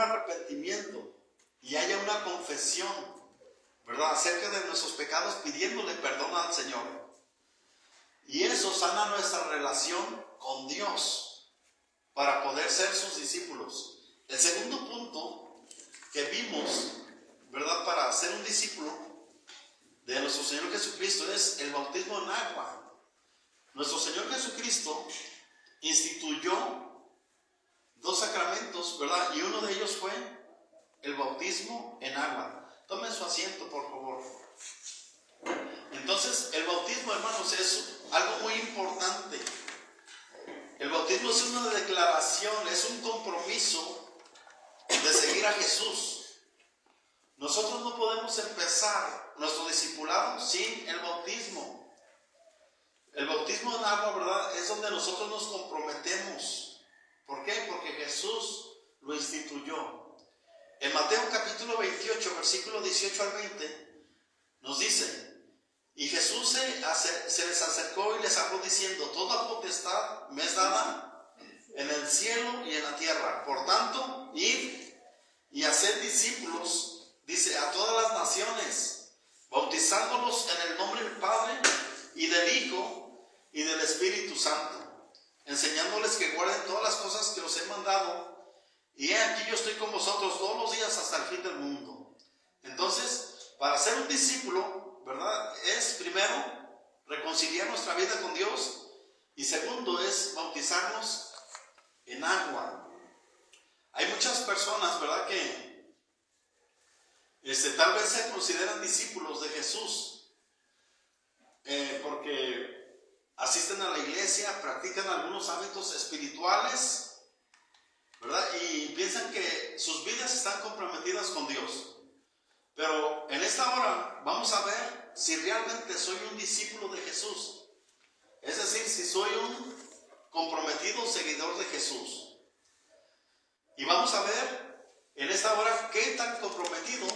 arrepentimiento y haya una confesión, ¿verdad?, acerca de nuestros pecados, pidiéndole perdón al Señor. Y eso sana nuestra relación con Dios para poder ser sus discípulos. El segundo punto que vimos, ¿verdad?, para ser un discípulo de nuestro Señor Jesucristo es el bautismo en agua. Nuestro Señor Jesucristo instituyó 2 sacramentos, ¿verdad? Y uno de ellos fue el bautismo en agua. Tomen su asiento, por favor. Entonces, el bautismo, hermanos, es algo muy importante. El bautismo es una declaración, es un compromiso de seguir a Jesús. Nosotros no podemos empezar nuestro discipulado sin el bautismo. El bautismo en agua, ¿verdad?, es donde nosotros nos comprometemos. ¿Por qué? Porque Jesús lo instituyó. En Mateo capítulo 28, versículo 18 al 20, nos dice: y Jesús se les acercó y les habló diciendo: toda potestad me es dada en el cielo y en la tierra. Por tanto, id y haced discípulos, dice, a todas las naciones, bautizándolos en el nombre del Padre y del Hijo y del Espíritu Santo, enseñándoles que guarden todas las cosas que os he mandado, y he aquí yo estoy con vosotros todos los días hasta el fin del mundo. Entonces, para ser un discípulo, ¿verdad?, es primero reconciliar nuestra vida con Dios, y segundo es bautizarnos en agua. Hay muchas personas, ¿verdad?, que tal vez se consideran discípulos de Jesús, porque asisten a la iglesia, practican algunos hábitos espirituales, ¿verdad?, y piensan que sus vidas están comprometidas con Dios. Pero en esta hora vamos a ver si realmente soy un discípulo de Jesús. Es decir, si soy un comprometido seguidor de Jesús. Y vamos a ver en esta hora qué tan comprometido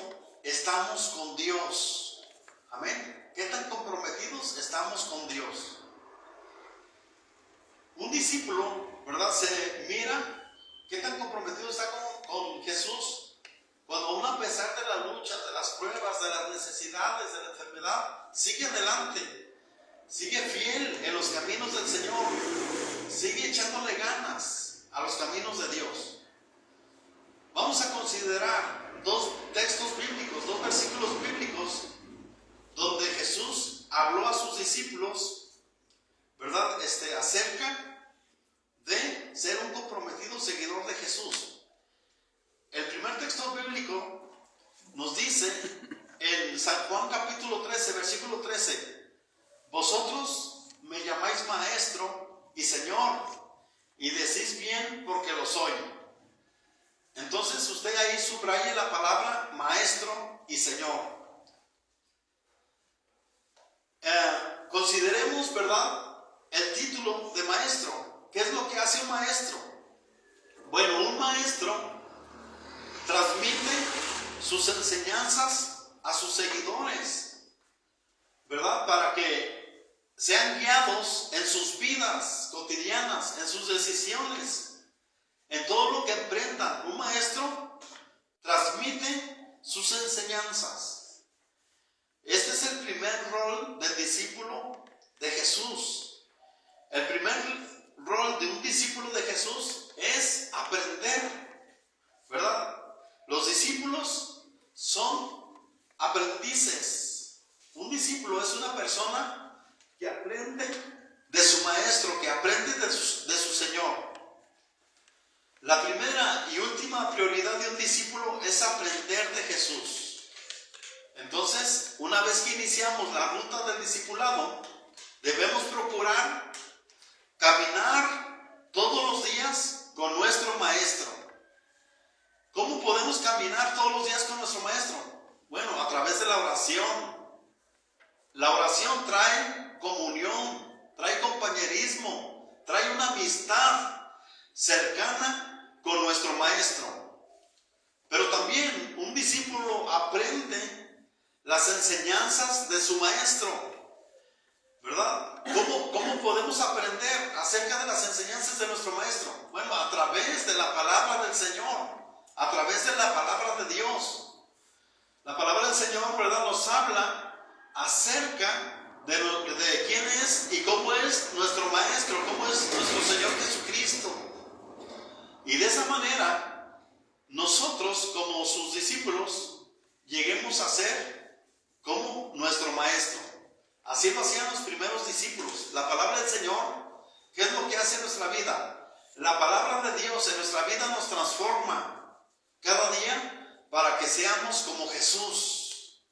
estamos con Dios. Amén. ¿Qué tan comprometidos estamos con Dios? Un discípulo, ¿verdad?, se mira qué tan comprometido está con Jesús cuando aún a pesar de la lucha, de las pruebas, de las necesidades, de la enfermedad, sigue adelante, sigue fiel en los caminos del Señor, sigue echándole ganas a los caminos de Dios. Vamos a considerar 2 textos bíblicos, 2 versículos bíblicos donde Jesús habló a sus discípulos, ¿verdad?, acerca de ser un comprometido seguidor de Jesús. El primer texto bíblico nos dice en San Juan capítulo 13, versículo 13: vosotros me llamáis maestro y Señor, y decís bien porque lo soy. Entonces usted ahí subraye la palabra maestro y Señor. Consideremos, ¿verdad?, el título de maestro. ¿Qué es lo que hace un maestro? Bueno, un maestro transmite sus enseñanzas a sus seguidores, ¿verdad?, para que sean guiados en sus vidas cotidianas, en sus decisiones, en todo lo que emprendan. Un maestro transmite sus enseñanzas. Este es el primer rol del discípulo de Jesús. El primer rol de un discípulo de Jesús es aprender, ¿verdad? Los discípulos son aprendices. Un discípulo es una persona que aprende de su maestro, que aprende de su Señor. La primera y última prioridad de un discípulo es aprender de Jesús. Entonces, una vez que iniciamos la ruta del discipulado, debemos procurar caminar todos los días con nuestro maestro. ¿Cómo podemos caminar todos los días con nuestro maestro? Bueno, a través de la oración. La oración trae comunión, trae compañerismo, trae una amistad cercana con nuestro maestro. Pero también un discípulo aprende las enseñanzas de su maestro, ¿verdad? ¿Cómo podemos aprender acerca de las enseñanzas de nuestro maestro? Bueno, a través de la palabra del Señor, a través de la palabra de Dios. La palabra del Señor, ¿verdad?, nos habla acerca de quién es y cómo es nuestro Maestro, cómo es nuestro Señor Jesucristo. Y de esa manera, nosotros como sus discípulos, lleguemos a ser como nuestro Maestro. Así lo hacían los primeros discípulos. La palabra del Señor, ¿qué es lo que hace en nuestra vida? La palabra de Dios en nuestra vida nos transforma cada día para que seamos como Jesús.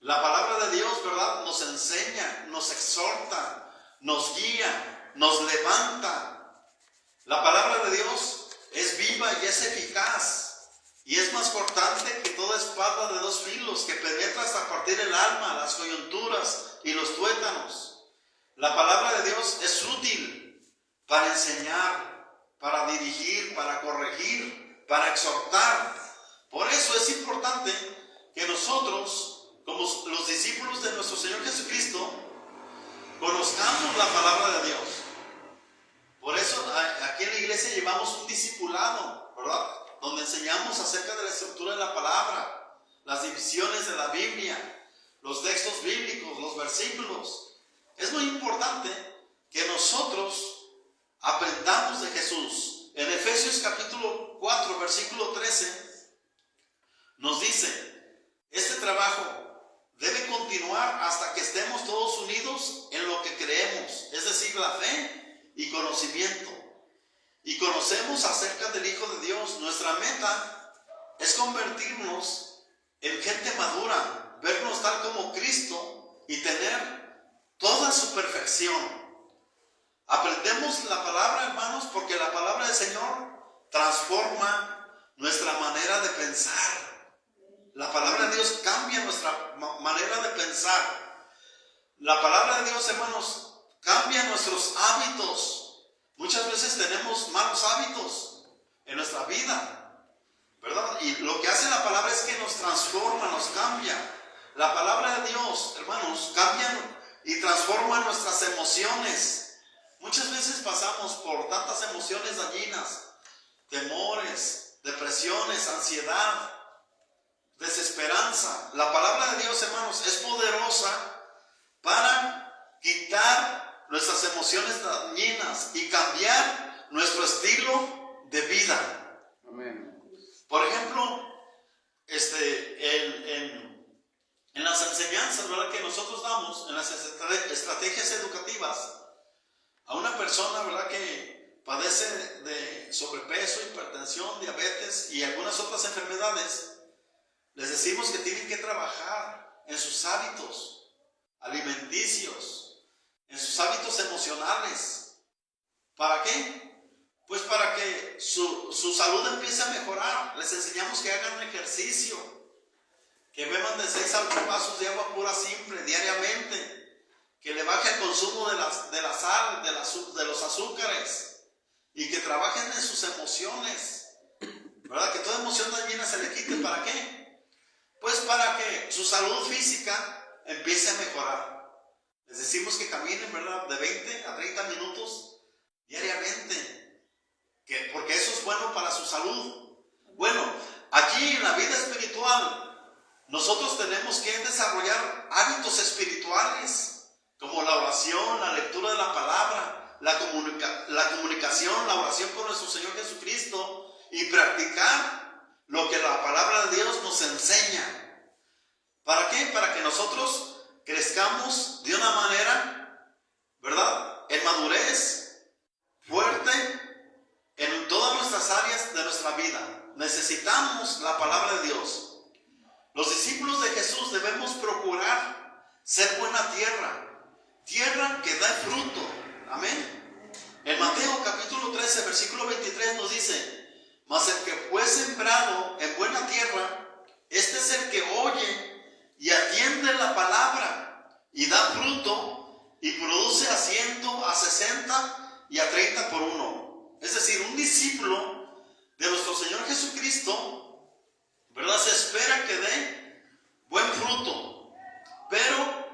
La palabra de Dios, ¿verdad?, nos enseña, nos exhorta, nos guía, nos levanta. La palabra de Dios es viva y es eficaz. Y es más cortante que toda espada de dos filos, que penetra hasta partir el alma, las coyunturas y los tuétanos. La palabra de Dios es útil para enseñar, para dirigir, para corregir, para exhortar. Por eso es importante que nosotros, como los discípulos de nuestro Señor Jesucristo, conozcamos la palabra de Dios. Por eso aquí en la iglesia llevamos un discipulado, ¿verdad?, donde enseñamos acerca de la estructura de la palabra, las divisiones de la Biblia, los textos bíblicos, los versículos. Es muy importante que nosotros aprendamos de Jesús. En Efesios capítulo 4, versículo 13, nos dice: este trabajo debe continuar hasta que estemos todos unidos en lo que creemos, es decir, la fe y conocimiento. Y conocemos acerca del Hijo de Dios. Nuestra meta es convertirnos en gente madura, vernos tal como Cristo y tener toda su perfección. Aprendemos la palabra, hermanos, porque la palabra del Señor transforma nuestra manera de pensar. La palabra de Dios cambia nuestra manera de pensar. La palabra de Dios, hermanos, cambia nuestros hábitos. Muchas veces tenemos malos hábitos en nuestra vida, ¿verdad? Y lo que hace la palabra es que nos transforma, nos cambia. La palabra de Dios, hermanos, cambia y transforma nuestras emociones. Muchas veces pasamos por tantas emociones dañinas, temores, depresiones, ansiedad, desesperanza. La palabra de Dios, hermanos, es poderosa para quitar nuestras emociones dañinas y cambiar nuestro estilo de vida. Amén. Por ejemplo, en las enseñanzas, ¿verdad?, que nosotros damos, en las estrategias educativas, a una persona, ¿verdad?, que padece de sobrepeso, hipertensión, diabetes y algunas otras enfermedades, les decimos que tienen que trabajar en sus hábitos alimenticios, en sus hábitos emocionales. ¿Para qué? Pues para que su salud empiece a mejorar. Les enseñamos que hagan ejercicio, que beban de 6 a 8 vasos de agua pura simple diariamente, que le baje el consumo de la sal, de los azúcares, y que trabajen en sus emociones, ¿verdad? Que toda emoción dañina se le quite. ¿Para qué? Pues para que su salud física empiece a mejorar. Les decimos que caminen, ¿verdad?, de 20 a 30 minutos diariamente, porque eso es bueno para su salud. Bueno, aquí en la vida espiritual, nosotros tenemos que desarrollar hábitos espirituales, como la oración, la lectura de la palabra, la comunicación, la oración con nuestro Señor Jesucristo, y practicar lo que la palabra de Dios nos enseña. ¿Para qué? Para que nosotros crezcamos de una manera, ¿verdad?, en madurez, fuerte, en todas nuestras áreas de nuestra vida. Necesitamos la palabra de Dios. Los discípulos de Jesús debemos procurar ser buena tierra que da fruto. Amén. En Mateo capítulo 13, versículo 23 nos dice: mas el que fue sembrado en buena tierra, este es el que oye y atiende la palabra y da fruto y produce a 100, a 60 y a 30 por uno. Es decir, un discípulo de nuestro Señor Jesucristo, ¿verdad?, se espera que dé buen fruto. Pero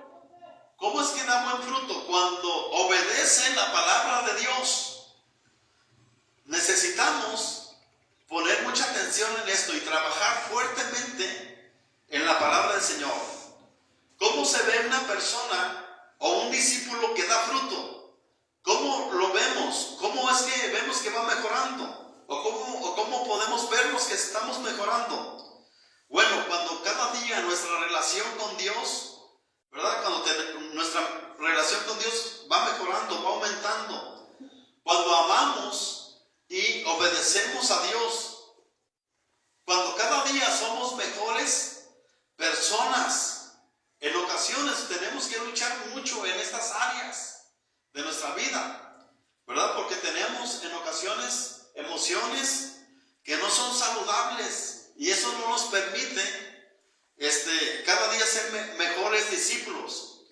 ¿cómo es que da buen fruto? Cuando obedece la palabra de Dios. Necesitamos poner mucha atención en esto y trabajar palabra del Señor. ¿Cómo se ve una persona o un discípulo que da fruto? ¿Cómo lo vemos? ¿Cómo es que vemos que va mejorando? ¿O cómo podemos vernos que estamos mejorando? Bueno, cuando cada día nuestra relación con Dios, ¿verdad? Nuestra relación con Dios va mejorando, va aumentando. Cuando amamos y obedecemos a Dios, cuando cada día somos mejores personas. En ocasiones tenemos que luchar mucho en estas áreas de nuestra vida, ¿verdad? Porque tenemos en ocasiones emociones que no son saludables y eso no nos permite cada día ser mejores discípulos.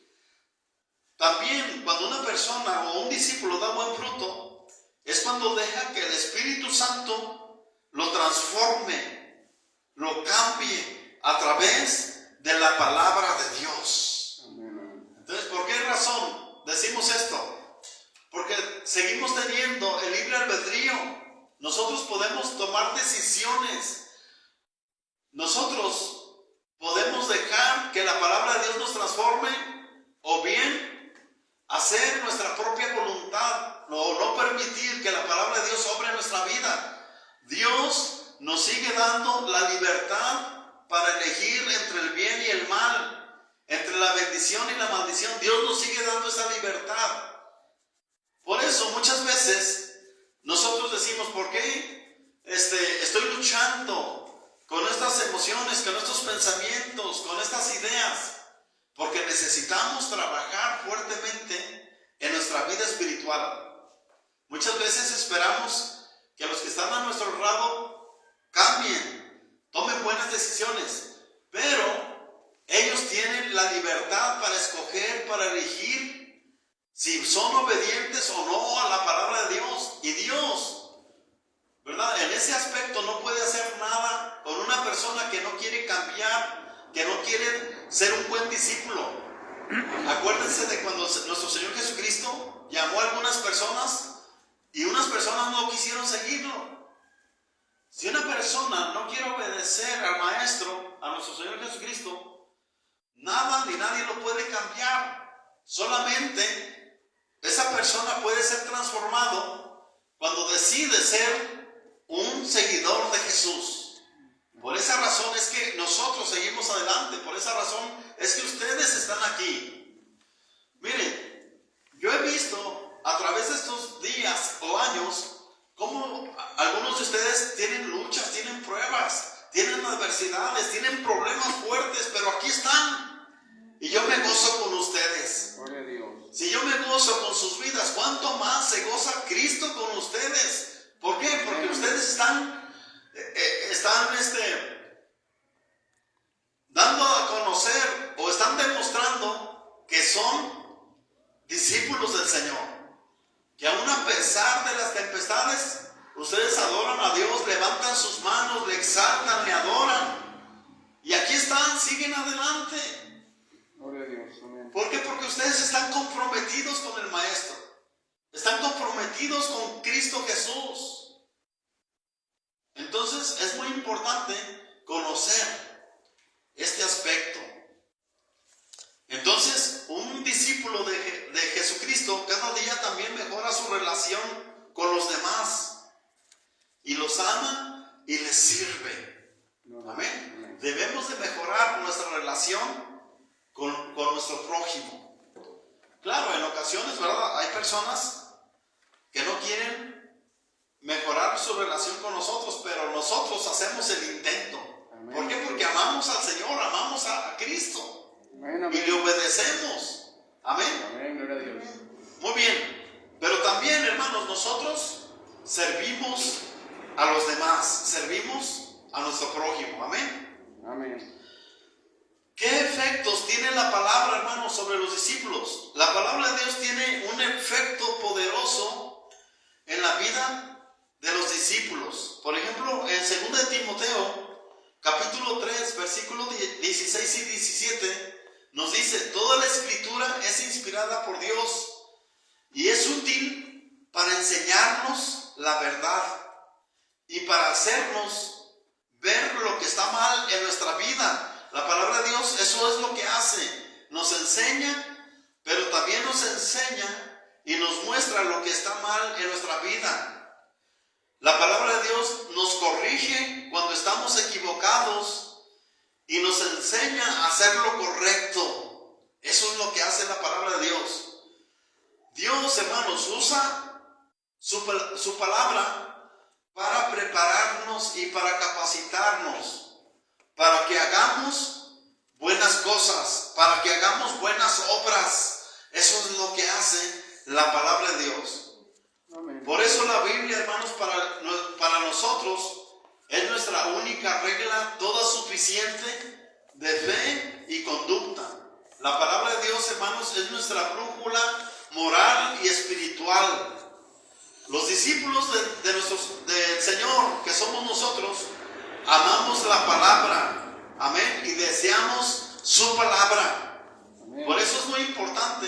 También cuando una persona o un discípulo da buen fruto, es cuando deja que el Espíritu Santo lo transforme, lo cambie a través de la palabra de Dios. Entonces, ¿por qué razón decimos esto? Porque seguimos teniendo el libre albedrío. Nosotros podemos tomar decisiones. Nosotros podemos dejar que la palabra de Dios nos transforme o bien hacer nuestra propia voluntad o no permitir que la palabra de Dios obre en nuestra vida. Dios nos sigue dando la libertad para elegir entre el bien y el mal, entre la bendición y la maldición. Dios nos sigue dando esa libertad. Por eso muchas veces nosotros decimos, ¿por qué estoy luchando con estas emociones, con estos pensamientos, con estas ideas? Porque necesitamos trabajar fuertemente en nuestra vida espiritual. Muchas veces esperamos que los que están a nuestro lado cambien, tomen buenas decisiones, pero ellos tienen la libertad para escoger, para elegir si son obedientes o no a la palabra de Dios. Y Dios, ¿verdad? En ese aspecto no puede hacer nada con una persona que no quiere cambiar, que no quiere ser un buen discípulo. Acuérdense de cuando nuestro Señor Jesucristo llamó a algunas personas y unas personas no quisieron seguirlo. Si una persona no quiere obedecer al Maestro, a nuestro Señor Jesucristo, nada ni nadie lo puede cambiar. Solamente esa persona puede ser transformado cuando decide ser un seguidor de Jesús. Por esa razón es que nosotros seguimos adelante. Por esa razón es que ustedes están aquí. Miren, yo he visto a través de estos días o años cómo algunos de ustedes tienen luchas, tienen pruebas, tienen adversidades, tienen problemas fuertes, pero aquí están. Y yo me gozo con ustedes. Gloria a Dios. Si yo me gozo con sus vidas, ¿cuánto más se goza Cristo con ustedes? ¿Por qué? Porque ustedes están dando a conocer o están demostrando que son discípulos del Señor. Que aún a pesar de las tempestades, ustedes adoran a Dios, levantan sus manos, le exaltan, le adoran. Y aquí están, siguen adelante. Gloria a Dios. Amén. ¿Por qué? Porque ustedes están comprometidos con el Maestro. Están comprometidos con Cristo Jesús. Entonces es muy importante conocer este aspecto. Entonces, un discípulo de Jesucristo cada día también mejora su relación con los demás y los ama y les sirve. Amén. Debemos de mejorar nuestra relación con nuestro prójimo. Claro, en ocasiones, ¿verdad? Hay personas que no quieren mejorar su relación con nosotros, pero nosotros hacemos el intento. Amén. ¿Por qué? Porque amamos al Señor, amamos a Cristo. Amén, Y amén. le obedecemos. Amén. Amén, gloria a Dios. Muy bien. Pero también, hermanos, nosotros servimos a los demás. Servimos a nuestro prójimo. Amén. Amén. ¿Qué efectos tiene la palabra, hermanos, sobre los discípulos? La palabra de Dios tiene un efecto poderoso en la vida de los discípulos. Por ejemplo, en 2 Timoteo, capítulo 3, versículos 16 y 17, nos dice: toda la escritura es inspirada por Dios y es útil para enseñarnos la verdad y para hacernos ver lo que está mal en nuestra vida. La palabra de Eso es lo que hace. Nos enseña, pero también nos enseña y nos muestra lo que está mal en nuestra vida. La palabra de Dios nos corrige cuando estamos equivocados y nos enseña a hacer lo correcto. Eso es lo que hace la palabra de Dios. Dios, hermanos, usa su palabra para prepararnos y para capacitarnos, para que hagamos buenas cosas, para que hagamos buenas obras. Eso es lo que hace la palabra de Dios. Amén. Por eso la Biblia, hermanos, para nosotros es nuestra única regla, toda suficiente de fe y conducta. La palabra de Dios, hermanos, es nuestra brújula moral y espiritual. Los discípulos del Señor, que somos nosotros, amamos la palabra, amén, y deseamos su palabra. Amén. Por eso es muy importante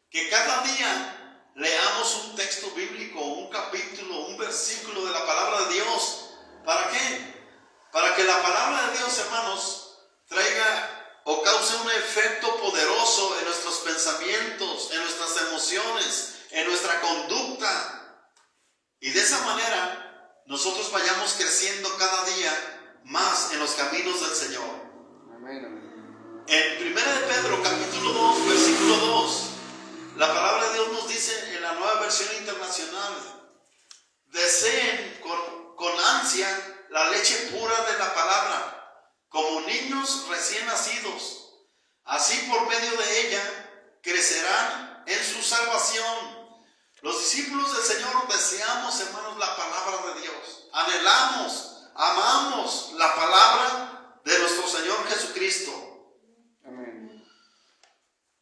que cada día leamos un texto bíblico, un capítulo, un versículo de la palabra de Dios. ¿Para qué? Para que la palabra de Dios, hermanos, traiga o cause un efecto poderoso en nuestros pensamientos, en nuestras emociones, en nuestra conducta. Y de esa manera nosotros vayamos creciendo cada día más en los caminos del Señor. Amén. Amén. En 1 de Pedro capítulo 2, versículo 2, la palabra de Dios nos dice en la Nueva Versión Internacional: deseen con ansia la leche pura de la palabra, como niños recién nacidos. Así por medio de ella crecerán en su salvación. Los discípulos del Señor deseamos, hermanos, la palabra de Dios. Anhelamos, amamos la palabra de nuestro Señor Jesucristo. Amén.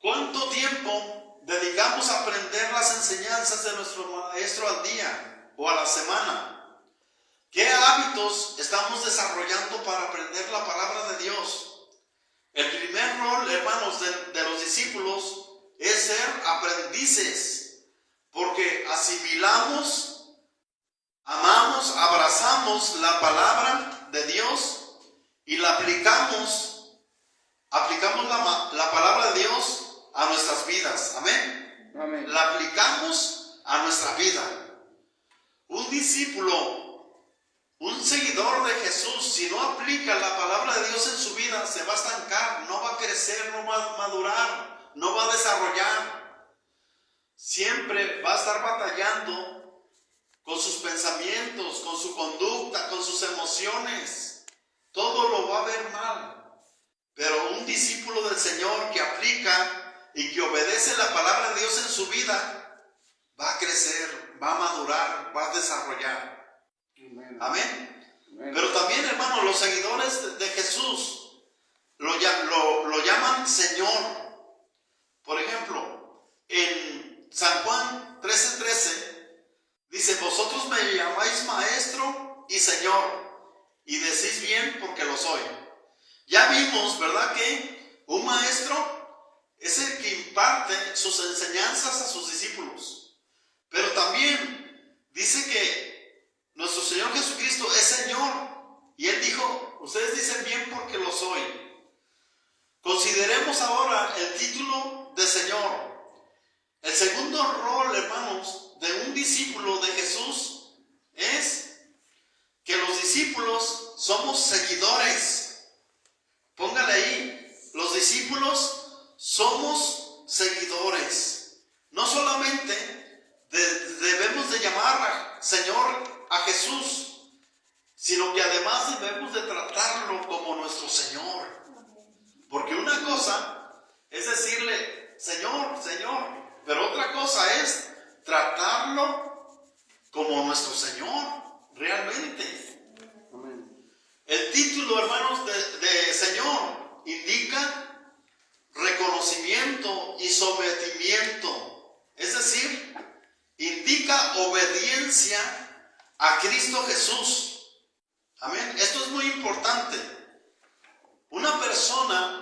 ¿Cuánto tiempo dedicamos a aprender las enseñanzas de nuestro maestro al día o a la semana? ¿Qué hábitos estamos desarrollando para aprender la palabra de Dios? El primer rol, hermanos, de los discípulos es ser aprendices, porque asimilamos, amamos, abrazamos la palabra de Dios y la aplicamos la palabra de Dios a nuestras vidas. Amén. Amén. La aplicamos a nuestra vida. Un discípulo, un seguidor de Jesús, si no aplica la palabra de Dios en su vida, se va a estancar, no va a crecer, no va a madurar, no va a desarrollar. Siempre va a estar batallando con sus pensamientos, con su conducta, con sus emociones. Todo lo va a ver mal. Pero un discípulo del Señor que aplica y que obedece la palabra de Dios en su vida, va a crecer, va a madurar, va a desarrollar. Amén. Amén. Amén. Pero también, hermanos, los seguidores de Jesús lo llaman Señor. Por ejemplo, en San Juan 13:13 dice: vosotros me llamáis maestro y Señor, y decís bien porque lo soy. Ya vimos, ¿verdad?, que un maestro es el que imparte sus enseñanzas a sus discípulos. Pero también dice que nuestro Señor Jesucristo es Señor. Y Él dijo: ustedes dicen bien porque lo soy. Consideremos ahora el título de Señor. El segundo rol, hermanos, de un discípulo de Jesús es que los discípulos somos seguidores. Póngale ahí: los discípulos somos seguidores. No solamente debemos de llamar a Señor a Jesús, sino que además debemos de tratarlo como nuestro Señor. Porque una cosa es decirle Señor, Señor, pero otra cosa es tratarlo como nuestro Señor, realmente. Amén. El título, hermanos, de Señor indica reconocimiento y sometimiento, es decir, indica obediencia a Cristo Jesús. Amén. Esto es muy importante. Una persona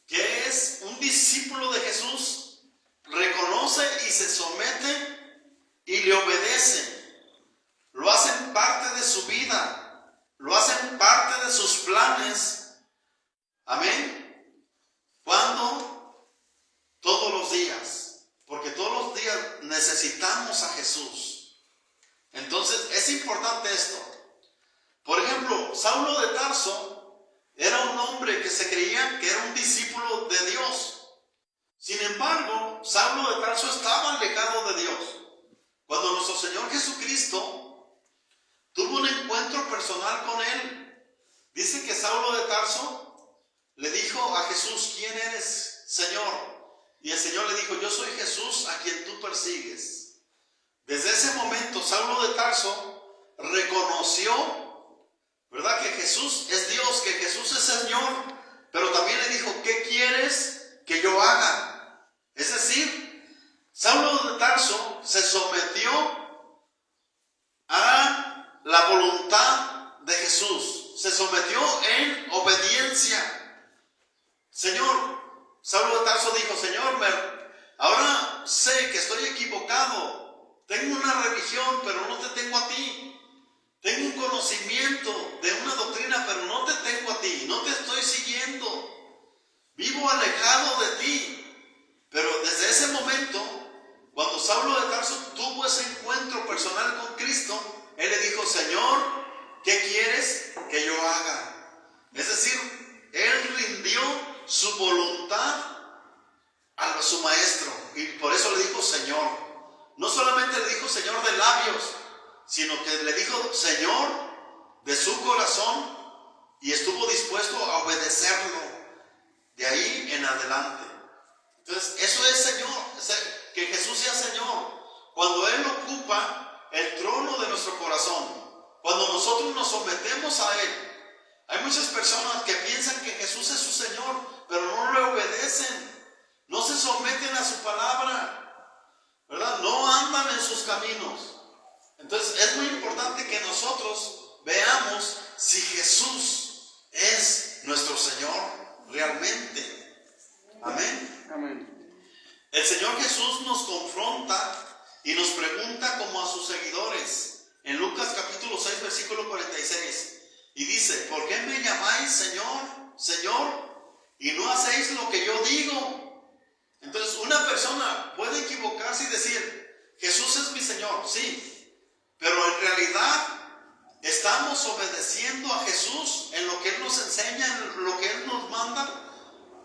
que es un discípulo de Jesús reconoce y se somete y le obedece. Lo hacen parte de su vida, lo hacen parte de sus planes. Amén. Jesús. Entonces es importante esto. Por ejemplo, Saulo de Tarso era un hombre que se creía que era un discípulo de Dios. Sin embargo, Saulo de Tarso estaba alejado de Dios. Cuando nuestro Señor Jesucristo tuvo un encuentro personal con él, dice que Saulo de Tarso le dijo a Jesús: ¿quién eres, Señor? Y el Señor le dijo: yo soy Jesús a quien tú persigues. Desde ese momento, Saulo de Tarso reconoció, ¿verdad?, que Jesús es Dios, que Jesús es Señor, pero también le dijo: ¿qué quieres que yo haga? Es decir, Saulo de Tarso se sometió a la voluntad de Jesús, se sometió en obediencia. Señor, Saulo de Tarso dijo: Señor, ahora sé que estoy equivocado, tengo una religión, pero no te tengo a ti. Tengo un conocimiento de una doctrina, pero no te tengo a ti, no te estoy siguiendo. Vivo alejado de ti. Pero desde ese momento, cuando Saulo de Tarso tuvo ese encuentro personal con Cristo, él le dijo: Señor, ¿qué quieres que yo haga? Es decir, él rindió su voluntad a su maestro, y por eso le dijo Señor. No solamente le dijo Señor de labios, sino que le dijo Señor de su corazón, y estuvo dispuesto a obedecerlo de ahí en adelante. Entonces, eso es Señor, que Jesús sea Señor. Cuando Él ocupa el trono de nuestro corazón, cuando nosotros nos sometemos a Él. Hay muchas personas que piensan que Jesús es su Señor, pero no le obedecen, no se someten a su palabra, ¿verdad? No andan en sus caminos. Entonces, es muy importante que nosotros veamos si Jesús es nuestro Señor realmente. Amén. Amén. El Señor Jesús nos confronta y nos pregunta como a sus seguidores en Lucas capítulo 6 versículo 46, y dice: ¿por qué me llamáis Señor, Señor, y no hacéis lo que yo digo? Entonces, una persona puede equivocarse y decir: Jesús es mi Señor, sí, pero en realidad estamos obedeciendo a Jesús en lo que Él nos enseña, en lo que Él nos manda.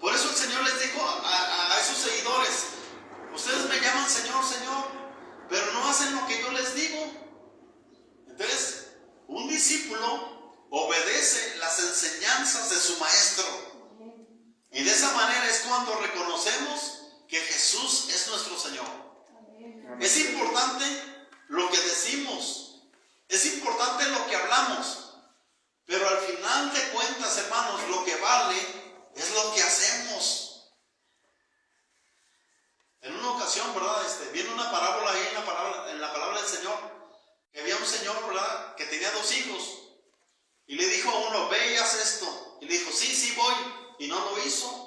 Por eso el Señor les dijo a esos seguidores: ustedes me llaman Señor, Señor, pero no hacen lo que yo les digo. Entonces, un discípulo obedece las enseñanzas de su maestro. Y de esa manera es cuando reconocemos que Jesús es nuestro Señor. Es importante lo que decimos, es importante lo que hablamos, pero al final de cuentas, hermanos, lo que vale es lo que hacemos. En una ocasión, ¿verdad? Viene una parábola ahí en la palabra del Señor, que había un señor, ¿verdad?, que tenía 2 hijos, y le dijo a uno: ve y haz esto. Y le dijo: sí, voy, y no lo hizo.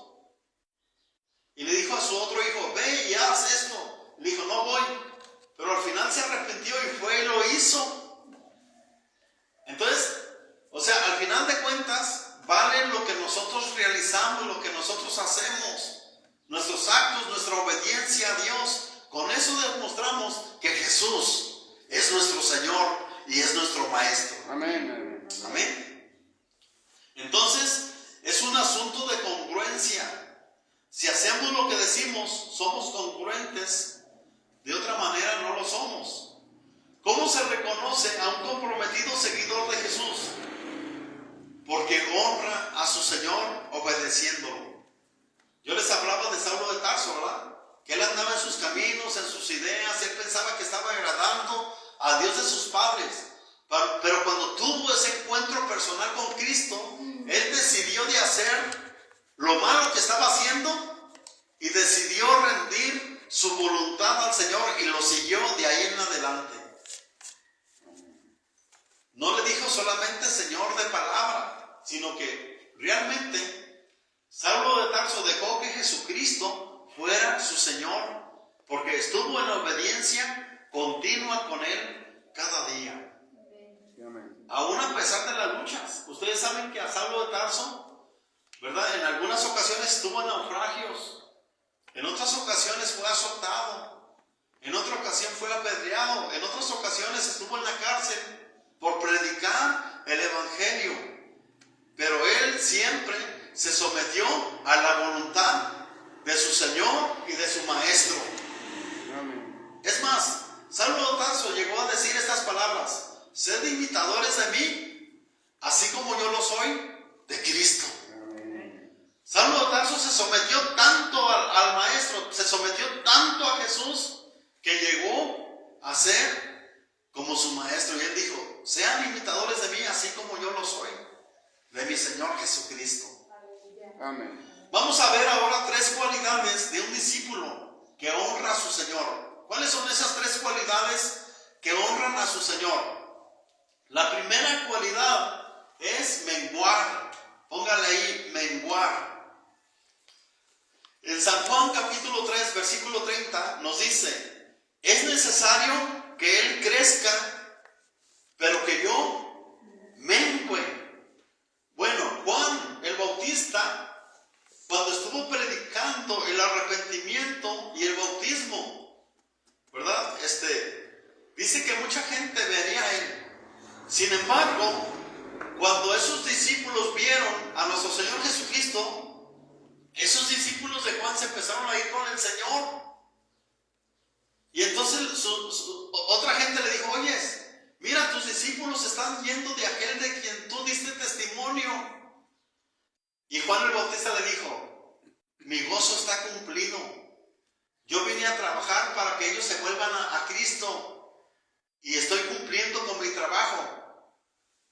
Y le dijo a su otro hijo: ve y haz esto. Le dijo: no voy. Pero al final se arrepintió y fue y lo hizo. Entonces, o sea, al final de cuentas, vale lo que nosotros realizamos, lo que nosotros hacemos, nuestros actos, nuestra obediencia a Dios. Con eso demostramos que Jesús es nuestro Señor y es nuestro Maestro. Amén. Amén. Entonces, es un asunto de congruencia. Si hacemos lo que decimos, somos congruentes. De otra manera, no lo somos. ¿Cómo se reconoce a un comprometido seguidor de Jesús? Porque honra a su Señor obedeciéndolo. Yo les hablaba de Saulo de Tarso, ¿verdad? Que él andaba en sus caminos, en sus ideas, él pensaba que estaba agradando a Dios de sus padres. Pero cuando tuvo ese encuentro personal con Cristo, él decidió de hacer lo malo que estaba haciendo y decidió rendir su voluntad al Señor y lo siguió de ahí en adelante. No le dijo solamente Señor de palabra, sino que realmente Saulo de Tarso dejó que Jesucristo fuera su Señor, porque estuvo en obediencia continua con Él cada día. Aún a pesar de las luchas. Ustedes saben que a Saulo de Tarso, ¿verdad?, en algunas ocasiones estuvo en naufragios, en otras ocasiones fue azotado, En otra ocasión fue apedreado. En otras ocasiones estuvo en la cárcel por predicar el evangelio. Pero él siempre se sometió a la voluntad de su Señor y de su Maestro. Amén. Es más, Saulo de Tarso llegó a decir estas palabras: sed imitadores de mí, así como yo lo soy de Cristo. Saulo de Tarso se sometió tanto al Maestro, se sometió tanto a Jesús, que llegó a ser como su Maestro. Y él dijo: sean imitadores de mí, así como yo lo soy de mi Señor Jesucristo. Amén. Vamos a ver ahora 3 cualidades de un discípulo que honra a su Señor. ¿Cuáles son esas 3 cualidades que honran a su Señor? La primera cualidad es menguar. Póngale ahí, menguar. En San Juan capítulo 3, versículo 30 nos dice: es necesario que Él crezca, pero que yo mengüe. Bueno, Juan el Bautista, cuando estuvo predicando el arrepentimiento y el bautismo, ¿verdad? Dice que mucha gente vería a Él. Sin embargo, cuando esos discípulos vieron a nuestro Señor Jesucristo, esos discípulos de Juan se empezaron a ir con el Señor. Y entonces otra gente le dijo: oyes, mira, tus discípulos están yendo de aquel de quien tú diste testimonio. Y Juan el Bautista le dijo: mi gozo está cumplido. Yo vine a trabajar para que ellos se vuelvan a Cristo, y estoy cumpliendo con mi trabajo.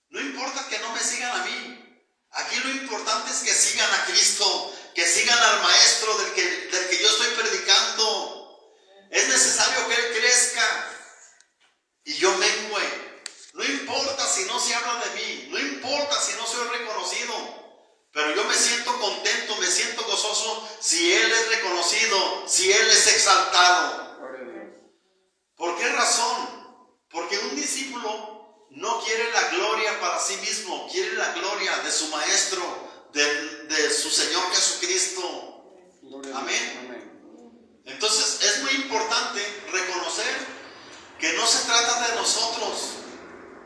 No importa que no me sigan a mí. Aquí lo importante es que sigan a Cristo, que sigan al Maestro del que yo estoy predicando. Es necesario que Él crezca y yo mengüe. No importa si no se habla de mí, no importa si no soy reconocido, pero yo me siento contento, me siento gozoso si Él es reconocido, si Él es exaltado. ¿Por qué razón? Porque un discípulo no quiere la gloria para sí mismo, quiere la gloria de su Maestro, de su Señor Jesucristo. Amén. Entonces es muy importante reconocer que no se trata de nosotros,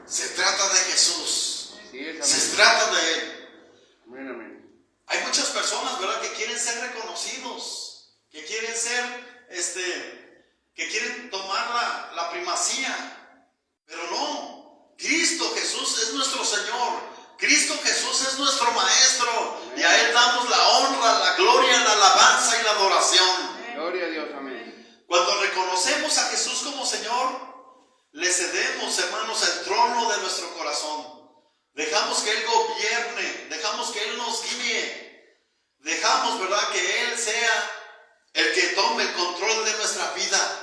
se trata de Jesús, se trata de Él. Hay muchas personas, ¿verdad?, que quieren ser reconocidos, que quieren ser, que quieren tomar la primacía, pero no. Cristo Jesús es nuestro Señor, Cristo Jesús es nuestro Maestro, y a Él damos la honra, la gloria, la alabanza y la adoración. Gloria a Dios, amén. Cuando reconocemos a Jesús como Señor, le cedemos, hermanos, el trono de nuestro corazón. Dejamos que Él gobierne, dejamos que Él nos guíe, dejamos, ¿verdad?, que Él sea el que tome el control de nuestra vida.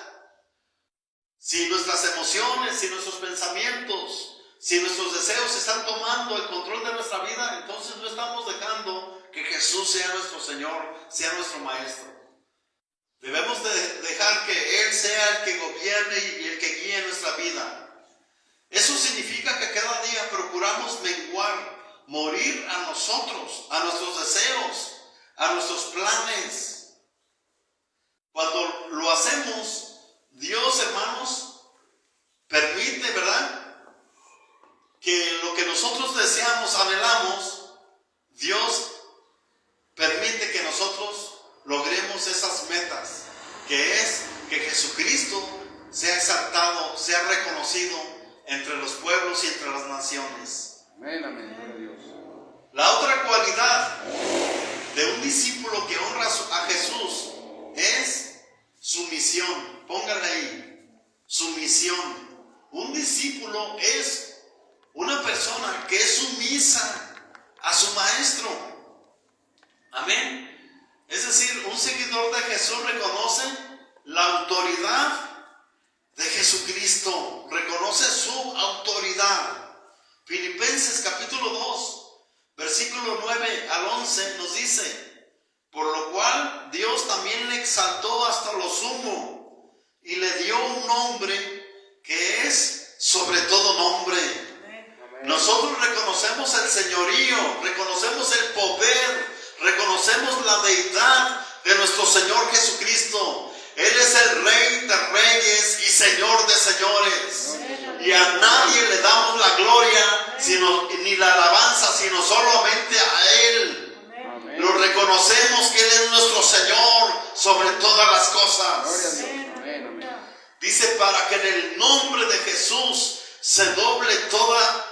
Si nuestras emociones, si nuestros pensamientos, si nuestros deseos están tomando el control de nuestra vida, entonces no estamos dejando que Jesús sea nuestro Señor, sea nuestro Maestro. Debemos de dejar que Él sea el que gobierne y el que guíe nuestra vida. Eso significa que cada día procuramos menguar, morir a nosotros, a nuestros deseos, a nuestros planes. Cuando lo hacemos, Dios, hermanos, permite, ¿verdad?, que lo que nosotros deseamos, anhelamos, Dios permite que nosotros logremos esas metas, que es que Jesucristo sea exaltado, sea reconocido entre los pueblos y entre las naciones. Amén, amén, gloria a Dios. La otra cualidad de un discípulo que honra a Jesús es sumisión. Póngale ahí, sumisión. Un discípulo es una persona que es sumisa a su Maestro. Amén. Es decir, un seguidor de Jesús reconoce la autoridad de Jesucristo, reconoce su autoridad. Filipenses capítulo 2, versículo 9 al 11 nos dice: por lo cual Dios también le exaltó hasta lo sumo y le dio un nombre que es sobre todo nombre. Nosotros reconocemos el señorío, reconocemos el poder, reconocemos la deidad de nuestro Señor Jesucristo. Él es el Rey de reyes y Señor de señores. Y a nadie le damos la gloria ni la alabanza, sino solamente a Él. Amén. Lo reconocemos que Él es nuestro Señor sobre todas las Gloria a cosas. Dios. Amén. Amén. Dice, para que en el nombre de Jesús se doble toda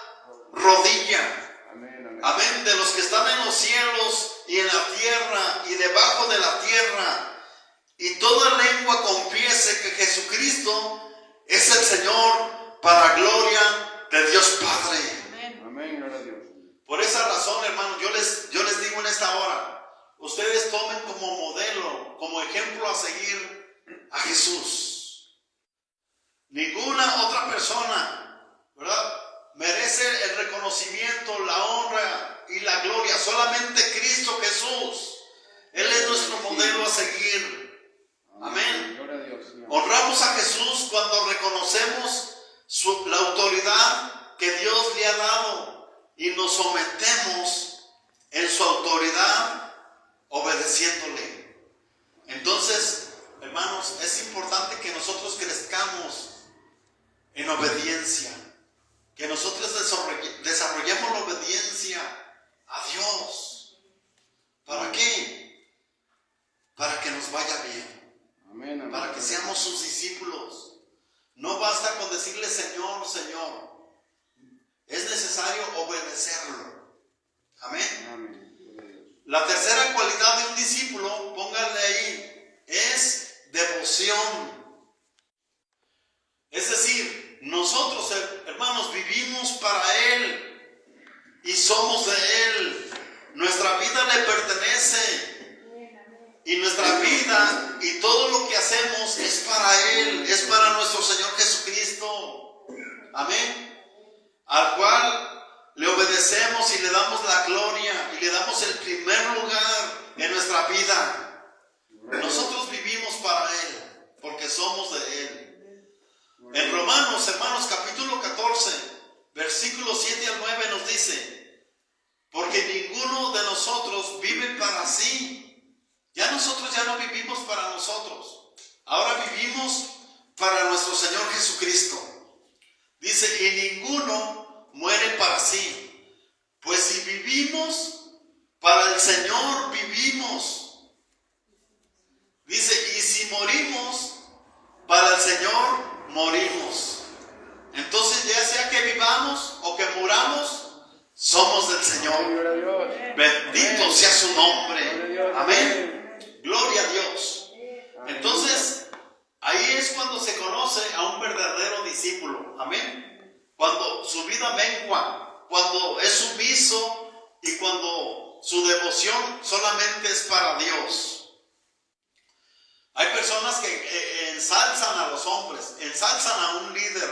rodilla. Amén. Amén. Amén. De los que están en los cielos y en la tierra y debajo de la tierra. Y toda lengua confiese que Jesucristo es el Señor, para gloria de Dios Padre. Amén. Gloria a Dios. Por esa razón, hermanos, yo les digo en esta hora, ustedes tomen como modelo, como ejemplo a seguir a Jesús. Ninguna otra persona, ¿verdad?, merece el reconocimiento, la honra y la gloria. Solamente Cristo Jesús. Él es nuestro modelo a seguir. Amén. Gloria a Dios. Señor. Honramos a Jesús cuando reconocemos la autoridad que Dios le ha dado y nos sometemos en su autoridad obedeciéndole. Entonces, hermanos, es importante que nosotros crezcamos en obediencia, que nosotros desarrollemos la obediencia a Dios. ¿Para qué? Para que nos vaya bien. Amén. Amén. Para que seamos sus discípulos. No basta con decirle Señor, Señor. Es necesario obedecerlo. Amén. Amén. Gloria a Dios. La tercera cualidad de un discípulo, pónganle ahí, es devoción. Es decir, nosotros, hermanos, vivimos para Él y somos de Él. Nuestra vida le pertenece. Y nuestra vida y todo lo que hacemos es para Él, es para nuestro Señor Jesucristo. Amén. Al cual le obedecemos y le damos la gloria y le damos el primer lugar en nuestra vida. Nosotros vivimos para Él, porque somos de Él. En Romanos, hermanos, capítulo 14, versículos 7 al 9 nos dice, porque ninguno de nosotros vive para sí. Nosotros ya no vivimos para nosotros. Ahora vivimos para nuestro Señor Jesucristo. Dice, y ninguno muere para sí. Pues si vivimos, para el Señor vivimos. Dice, y si morimos, para el Señor morimos. Entonces, ya sea que vivamos o que muramos, somos del Señor. Gloria a Dios. Bendito sea su nombre. Gloria a Dios. Amén. Gloria a Dios. Entonces, ahí es cuando se conoce a un verdadero discípulo. Amén. Cuando su vida mengua, cuando es sumiso y cuando su devoción solamente es para Dios. Hay personas que ensalzan a los hombres, ensalzan a un líder,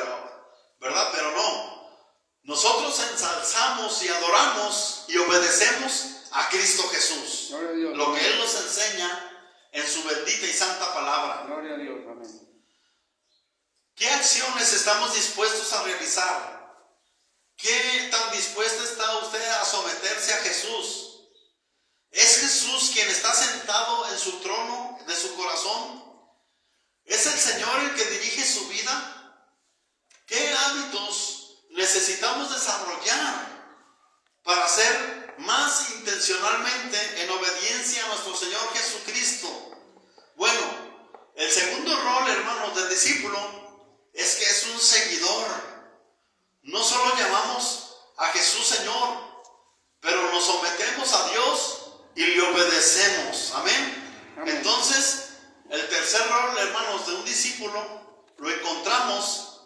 ¿verdad? Pero no. Nosotros ensalzamos y adoramos y obedecemos a Cristo Jesús. Gloria a Dios. Lo que Él nos enseña en su bendita y santa palabra. Gloria a Dios. Amén. ¿Qué acciones estamos dispuestos a realizar? ¿Qué tan dispuesto está usted a someterse a Jesús? ¿Es Jesús quien está sentado en su trono de su corazón? ¿Es el Señor el que dirige su vida? ¿Qué hábitos necesitamos desarrollar para ser más intencionalmente en obediencia a nuestro Señor Jesucristo? Bueno, el segundo rol, hermanos, del discípulo es que es un seguidor. No solo llamamos a Jesús Señor, pero nos sometemos a Dios y le obedecemos. Amén. Amén. Entonces, el tercer rol, hermanos, de un discípulo lo encontramos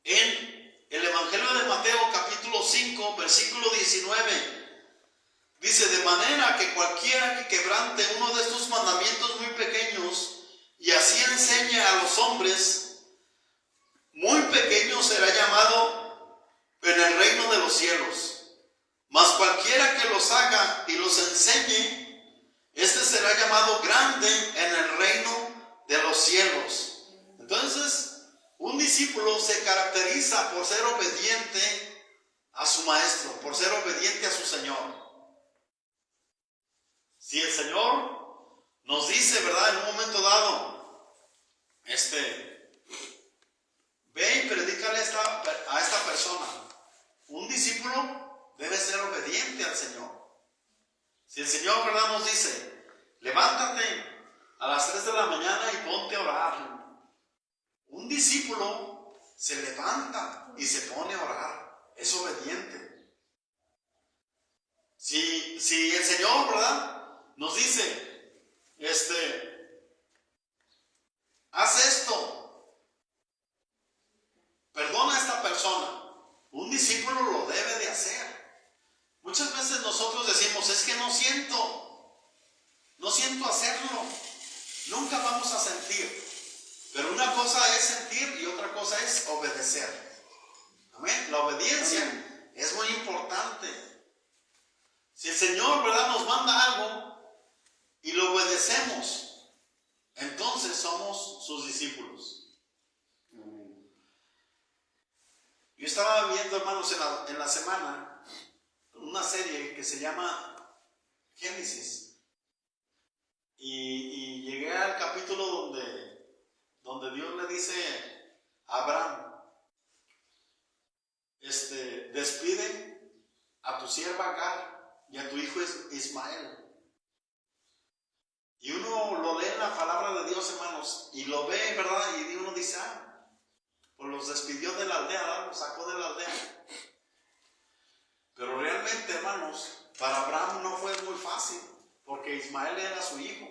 en el Evangelio de Mateo, capítulo 5, versículo 19. Dice, de manera que cualquiera que quebrante uno de estos mandamientos muy pequeños y así enseñe a los hombres, muy pequeño será llamado en el reino de los cielos. Mas cualquiera que los haga y los enseñe, este será llamado grande en el reino de los cielos. Entonces, un discípulo se caracteriza por ser obediente a su maestro, por ser obediente a su Señor. Si el Señor nos dice, ¿verdad?, en un momento dado, ve y predícale a esta persona. Un discípulo debe ser obediente al Señor. Si el Señor, ¿verdad?, nos dice, levántate a las 3 de la mañana y ponte a orar. Un discípulo se levanta y se pone a orar. Es obediente. Si el Señor, ¿verdad?, nos dice, haz esto, perdona a esta persona, un discípulo lo debe de hacer. Muchas veces nosotros decimos, es que no siento hacerlo, nunca vamos a sentir. Pero una cosa es sentir y otra cosa es obedecer. Amén. La obediencia es muy importante. Si el Señor, ¿verdad?, nos manda algo y lo obedecemos, entonces somos sus discípulos. Yo estaba viendo, hermanos, en la semana una serie que se llama Génesis. Y llegué al capítulo donde Dios le dice a Abraham, despide a tu sierva Agar y a tu hijo Ismael. Y uno lo lee en la palabra de Dios, hermanos, y lo ve, ¿verdad? Y uno dice, pues los despidió de la aldea, ¿verdad? Los sacó de la aldea. Pero realmente, hermanos, para Abraham no fue muy fácil, porque Ismael era su hijo.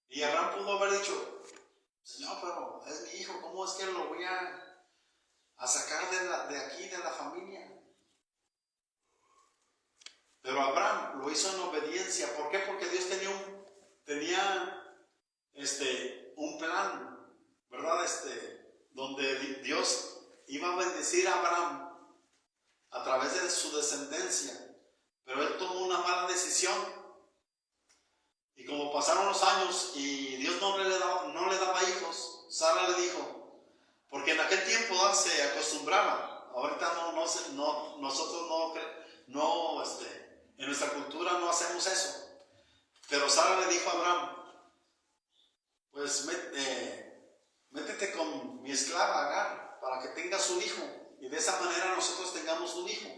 Y Abraham pudo haber dicho, Señor, pero es mi hijo, ¿cómo es que lo voy a sacar de aquí, de la familia? Pero Abraham lo hizo en obediencia. ¿Por qué? Porque Dios tenía un plan, ¿verdad? Donde Dios iba a bendecir a Abraham a través de su descendencia. Pero él tomó una mala decisión. Y como pasaron los años y Dios no le daba hijos, Sara le dijo, porque en aquel tiempo se acostumbraba, ahorita nosotros en nuestra cultura no hacemos eso, pero Sara le dijo a Abraham, pues métete con mi esclava Agar para que tengas un hijo y de esa manera nosotros tengamos un hijo.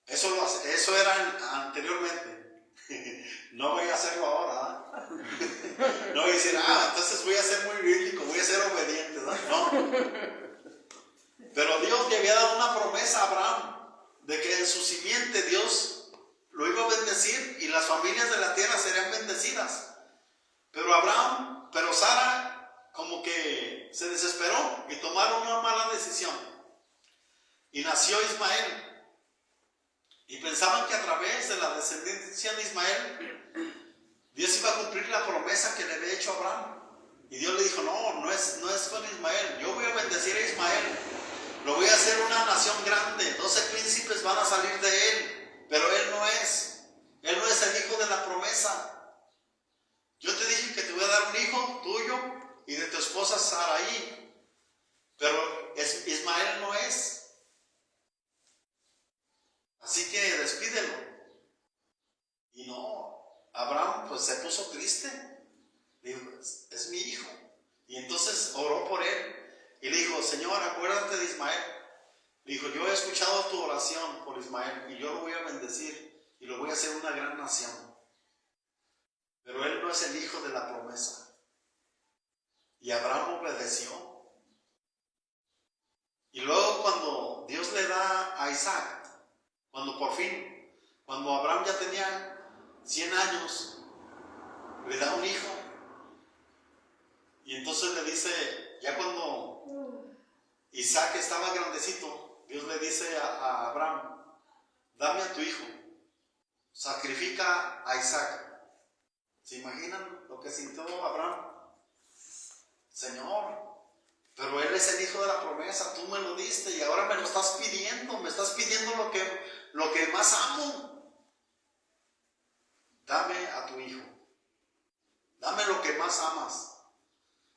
Eso era anteriormente. No voy a hacerlo ahora, ¿eh? No voy a decir, entonces voy a ser muy bíblico, voy a ser obediente, ¿no? No. Pero Dios le había dado una promesa a Abraham de que en su simiente Dios lo iba a bendecir y las familias de la tierra serían bendecidas. Pero Sara como que se desesperó y tomaron una mala decisión. Y nació Ismael. Y pensaban que a través de la descendencia de Ismael, Dios iba a cumplir la promesa que le había hecho a Abraham. Y Dios le dijo, no es con Ismael. Yo voy a bendecir a Ismael. Lo voy a hacer una nación grande. 12 príncipes van a salir de él. Pero él no es el hijo de la promesa. Yo te dije que te voy a dar un hijo tuyo y de tu esposa Saraí. Pero Ismael no es. Así que despídelo. Y no, Abraham pues se puso triste. Dijo, es mi hijo. Y entonces oró por él. Y le dijo, Señor, acuérdate de Ismael. Le dijo, yo he escuchado tu oración por Ismael y yo lo voy a bendecir y lo voy a hacer una gran nación. Pero él no es el hijo de la promesa. Y Abraham obedeció. Y luego cuando Dios le da a Isaac, cuando Abraham ya tenía 100 años, le da un hijo. Y entonces le dice, ya cuando Isaac estaba grandecito, Dios le dice a Abraham, dame a tu hijo, sacrifica a Isaac. ¿Se imaginan lo que sintió Abraham? Señor, pero él es el hijo de la promesa, tú me lo diste y ahora me estás pidiendo lo que más amo. Dame a tu hijo, dame lo que más amas,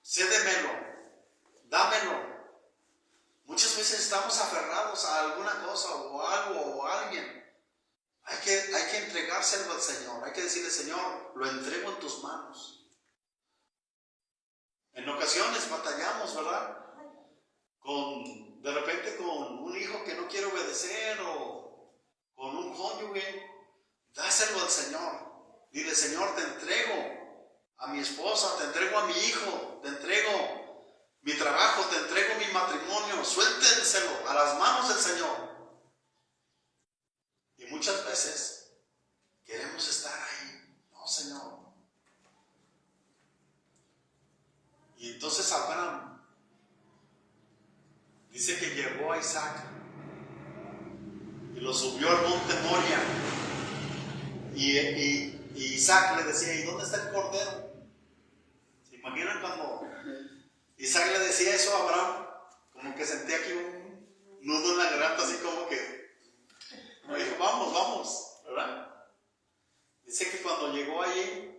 cédemelo, dámelo. Muchas veces estamos aferrados a alguna cosa o algo o a alguien. Hay que entregárselo al Señor, hay que decirle, Señor, lo entrego en tus manos. En ocasiones batallamos, ¿verdad? De repente con un hijo que no quiere obedecer o con un cónyuge. Dáselo al Señor. Dile, Señor, te entrego a mi esposa, te entrego a mi hijo, te entrego mi trabajo, te entrego mi matrimonio. Suéltenselo a las manos del Señor. Y muchas veces queremos estar ahí. No, Señor. Y entonces Abraham dice que llevó a Isaac y lo subió al monte Moria. Y Isaac le decía, ¿y dónde está el cordero? ¿Se imaginan cuando Isaac le decía eso a Abraham? Como que sentía aquí un nudo en la garganta, así como que me dijo, vamos, ¿verdad? Dice que cuando llegó allí,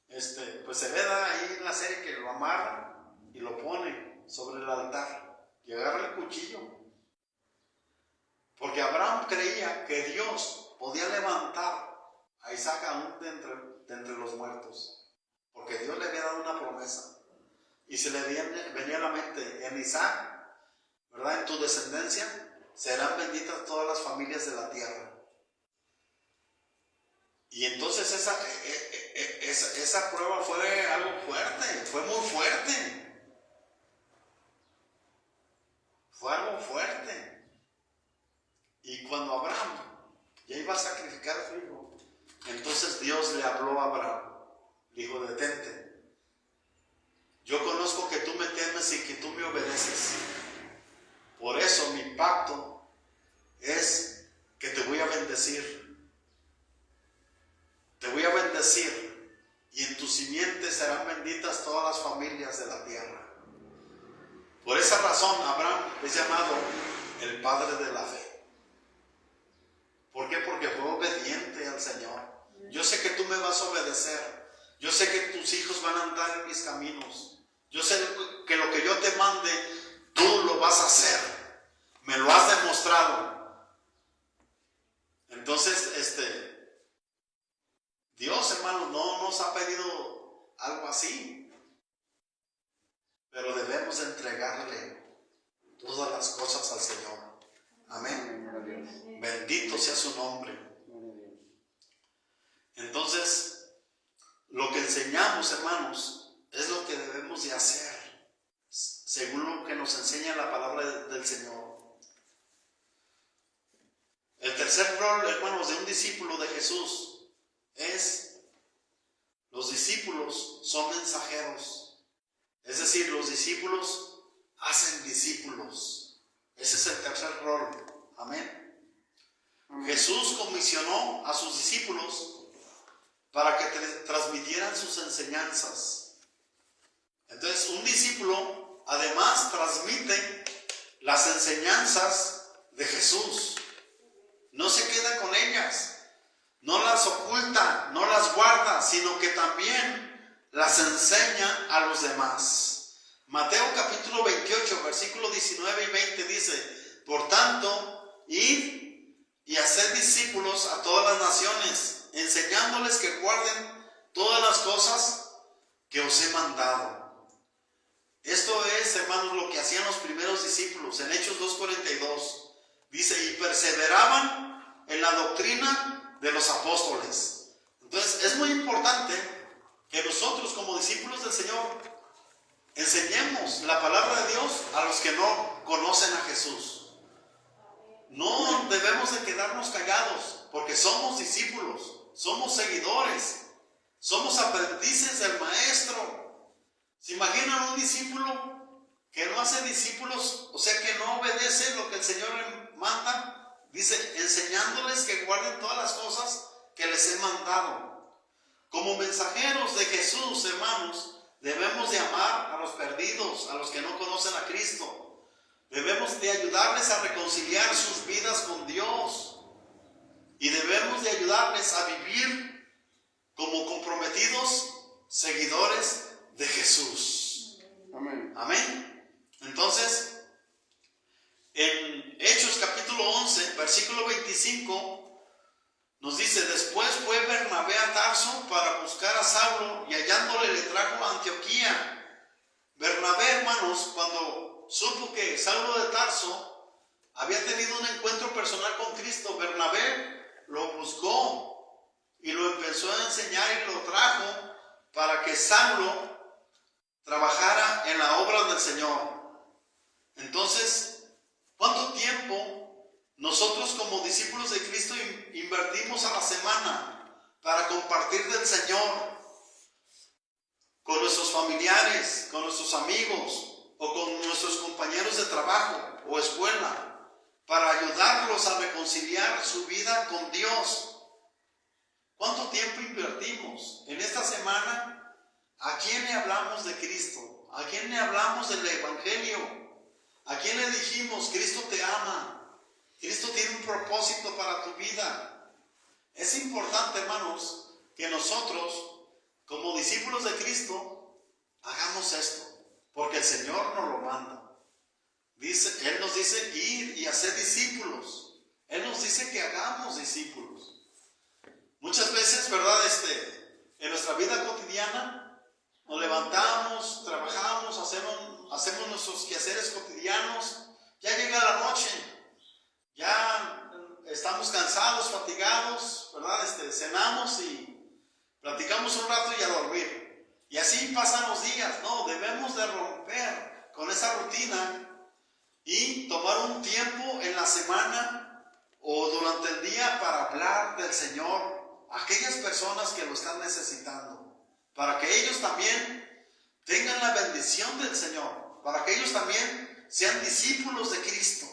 pues se ve ahí en la serie que lo amarra y lo pone sobre el altar y agarra el cuchillo. Porque Abraham creía que Dios podía levantar a Isaac aún de entre los muertos, porque Dios le había dado una promesa y se le venía a la mente, en Isaac, ¿verdad? En tu descendencia serán benditas todas las familias de la tierra. Y entonces esa prueba fue algo fuerte, fue muy fuerte, fue algo fuerte. Y cuando Abraham ya iba a sacrificar a su hijo, entonces Dios le habló a Abraham, le dijo, detente, yo conozco que tú me temes y que tú me obedeces, por eso mi pacto es que te voy a bendecir, y en tu simiente serán benditas todas las familias de la tierra. Por esa razón Abraham es llamado el padre de la fe. ¿Por qué? Porque fue obediente al Señor. Yo sé que tú me vas a obedecer. Yo sé que tus hijos van a andar en mis caminos. Yo sé que lo que yo te mande, tú lo vas a hacer. Me lo has demostrado. Entonces, Dios, hermanos, no nos ha pedido algo así. Pero debemos entregarle todas las cosas al Señor. Amén. Bendito sea su nombre. Entonces, lo que enseñamos, hermanos, es lo que debemos de hacer, según lo que nos enseña la palabra del Señor. El tercer rol, hermanos, de un discípulo de Jesús es, los discípulos son mensajeros. Es decir, los discípulos hacen discípulos. Ese es el tercer rol. Amén. Jesús comisionó a sus discípulos para que transmitieran sus enseñanzas. Entonces, un discípulo además transmite las enseñanzas de Jesús. No se queda con ellas, no las oculta, no las guarda, sino que también las enseña a los demás. Mateo capítulo 28, versículo 19 y 20 dice, por tanto, id y haced discípulos a todas las naciones, enseñándoles que guarden todas las cosas que os he mandado. Esto es, hermanos, lo que hacían los primeros discípulos. En Hechos 2:42 dice, y perseveraban en la doctrina de los apóstoles. Entonces es muy importante que nosotros como discípulos del Señor enseñemos la palabra de Dios a los que no conocen a Jesús. No debemos de quedarnos callados, porque somos discípulos, somos seguidores, somos aprendices del maestro. ¿Se imaginan un discípulo que no hace discípulos, o sea que no obedece lo que el Señor le manda? Dice, enseñándoles que guarden todas las cosas que les he mandado. Como mensajeros de Jesús, hermanos, debemos de amar a los perdidos, a los que no conocen a Cristo. Debemos de ayudarles a reconciliar sus vidas con Dios. Y debemos de ayudarles a vivir como comprometidos seguidores de Jesús. Amén. Amén. Entonces, en Hechos capítulo 11, versículo 25, nos dice, después fue Bernabé a Tarso para buscar a Saulo y hallándole le trajo a Antioquía. Bernabé, hermanos, cuando supo que Saulo de Tarso había tenido un encuentro personal con Cristo, Bernabé lo buscó y lo empezó a enseñar y lo trajo para que Saulo trabajara en la obra del Señor. Entonces, ¿cuánto tiempo nosotros como discípulos de Cristo invertimos a la semana para compartir del Señor con nuestros familiares, con nuestros amigos o con nuestros compañeros de trabajo o escuela, para ayudarlos a reconciliar su vida con Dios? ¿Cuánto tiempo invertimos en esta semana? ¿A quién le hablamos de Cristo? ¿A quién le hablamos del Evangelio? ¿A quién le dijimos, Cristo te ama? Cristo tiene un propósito para tu vida. Es importante, hermanos, que nosotros, como discípulos de Cristo, hagamos esto, porque el Señor nos lo manda. Él nos dice ir y hacer discípulos. Él nos dice que hagamos discípulos. Muchas veces, ¿verdad? En nuestra vida cotidiana, nos levantamos, trabajamos, hacemos nuestros quehaceres cotidianos, ya llega la noche, ya estamos cansados, fatigados, ¿verdad? Cenamos y platicamos un rato y a dormir. Y así pasan los días. No, debemos de romper con esa rutina y tomar un tiempo en la semana o durante el día para hablar del Señor a aquellas personas que lo están necesitando, para que ellos también tengan la bendición del Señor, para que ellos también sean discípulos de Cristo.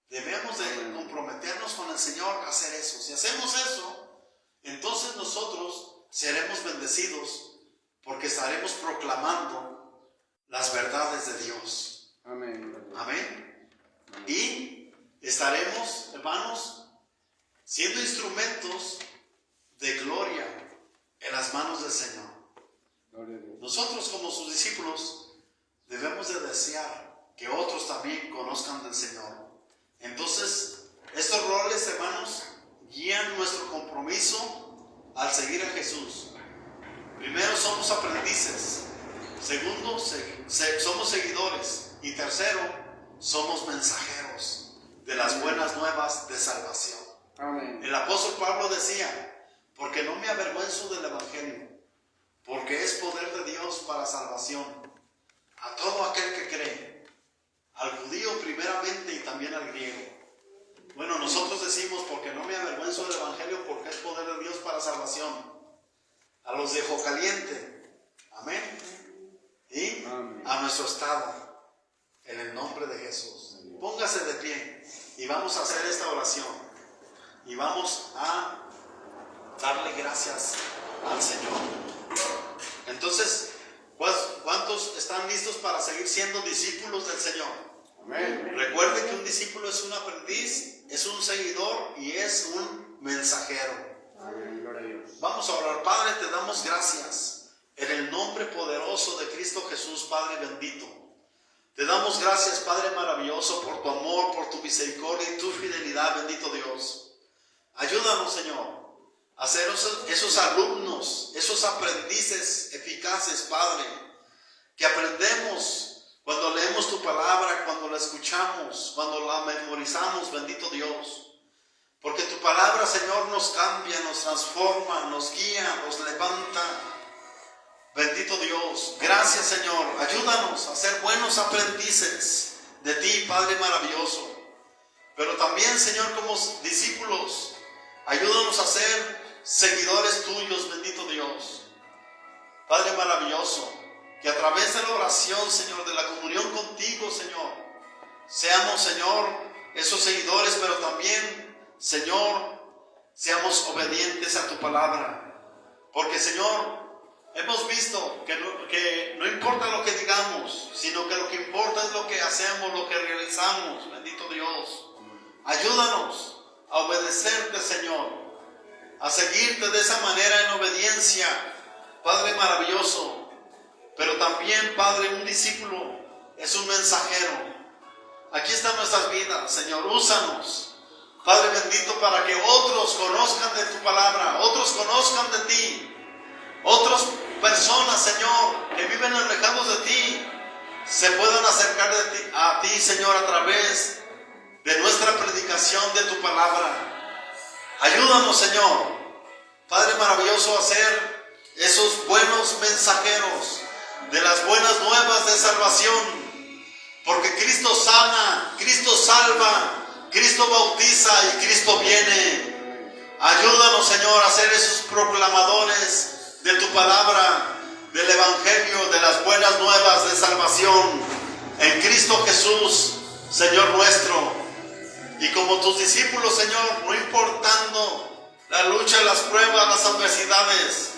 Debemos de comprometernos con el Señor a hacer eso. Si hacemos eso, entonces nosotros seremos bendecidos, porque estaremos proclamando las verdades de Dios. Amén. Amén. Y estaremos, hermanos, siendo instrumentos de gloria en las manos del Señor. Gloria a Dios. Nosotros, como sus discípulos, debemos de desear que otros también conozcan del Señor. Entonces, estos roles, hermanos, guían nuestro compromiso al seguir a Jesús. Primero, somos aprendices. Segundo, somos seguidores. Y tercero, somos mensajeros de las buenas nuevas de salvación. Amén. El apóstol Pablo decía, porque no me avergüenzo del Evangelio, porque es poder de Dios para salvación a todo aquel que cree, al judío primeramente y también al griego. Bueno, nosotros decimos, porque no me avergüenzo del Evangelio, porque es poder de Dios para salvación a los de Ojo Caliente, amén, y Amén. a nuestro estado, en el nombre de Jesús. Póngase de pie y vamos a hacer esta oración y vamos a darle gracias al Señor. Entonces, ¿cuántos están listos para seguir siendo discípulos del Señor? Amén. Recuerde que un discípulo es un aprendiz, es un seguidor y es un mensajero. Amén. Gloria a Dios. Vamos a orar. Padre, te damos gracias en el nombre poderoso de Cristo Jesús, Padre bendito. Te damos gracias, Padre maravilloso, por tu amor, por tu misericordia y tu fidelidad, bendito Dios. Ayúdanos, Señor, a ser esos alumnos, esos aprendices eficaces, Padre, que aprendemos cuando leemos tu palabra, cuando la escuchamos, cuando la memorizamos, bendito Dios. Porque tu palabra, Señor, nos cambia, nos transforma, nos guía, nos levanta. Bendito Dios, gracias, Señor. Ayúdanos a ser buenos aprendices de ti, Padre maravilloso. Pero también, Señor, como discípulos, ayúdanos a ser seguidores tuyos, bendito Dios. Padre maravilloso, que a través de la oración, Señor, de la comunión contigo, Señor, seamos, Señor, esos seguidores, pero también, Señor, seamos obedientes a tu palabra. Porque, Señor, hemos visto que no importa lo que digamos, sino que lo que importa es lo que hacemos, lo que realizamos, bendito Dios. Ayúdanos a obedecerte, Señor, a seguirte de esa manera en obediencia, Padre maravilloso. Pero también, Padre, un discípulo es un mensajero. Aquí están nuestras vidas, Señor, úsanos, Padre bendito, para que otros conozcan de tu palabra, otros conozcan de ti, otros personas, Señor, que viven alejados de ti, se puedan acercar a ti, Señor, a través de nuestra predicación de tu palabra. Ayúdanos, Señor, Padre maravilloso, a ser esos buenos mensajeros de las buenas nuevas de salvación, porque Cristo sana, Cristo salva, Cristo bautiza y Cristo viene. Ayúdanos, Señor, a ser esos proclamadores de tu palabra, del evangelio, de las buenas nuevas de salvación en Cristo Jesús, Señor nuestro. Y como tus discípulos, Señor, no importando la lucha, las pruebas, las adversidades,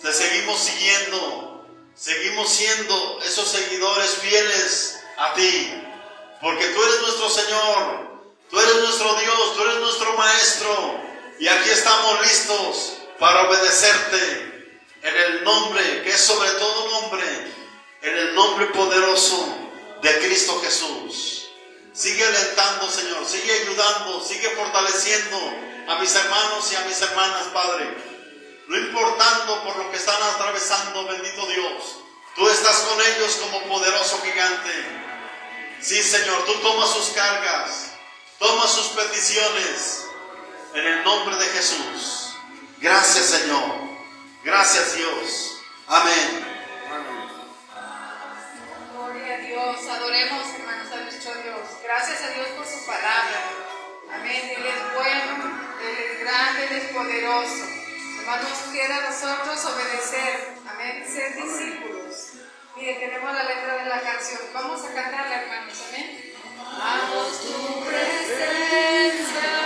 te seguimos siguiendo, seguimos siendo esos seguidores fieles a ti, porque tú eres nuestro Señor, tú eres nuestro Dios, tú eres nuestro Maestro, y aquí estamos listos para obedecerte en el nombre que es sobre todo nombre, en el nombre poderoso de Cristo Jesús. Sigue alentando, Señor, sigue ayudando, sigue fortaleciendo a mis hermanos y a mis hermanas, Padre. No importando por lo que están atravesando, bendito Dios, tú estás con ellos como poderoso gigante. Sí, Señor, tú tomas sus cargas, tomas sus peticiones, en el nombre de Jesús. Gracias, Señor. Gracias, Dios. Amén. Gloria a Dios. Adoremos, hermanos, a nuestro Dios. Gracias a Dios por su palabra. Amén. Él es bueno, Él es grande, Él es poderoso. Nomás nos queda a nosotros obedecer. Amén. Ser discípulos. Mire, tenemos la letra de la canción. Vamos a cantarla, hermanos. Amén. Vamos tu presencia.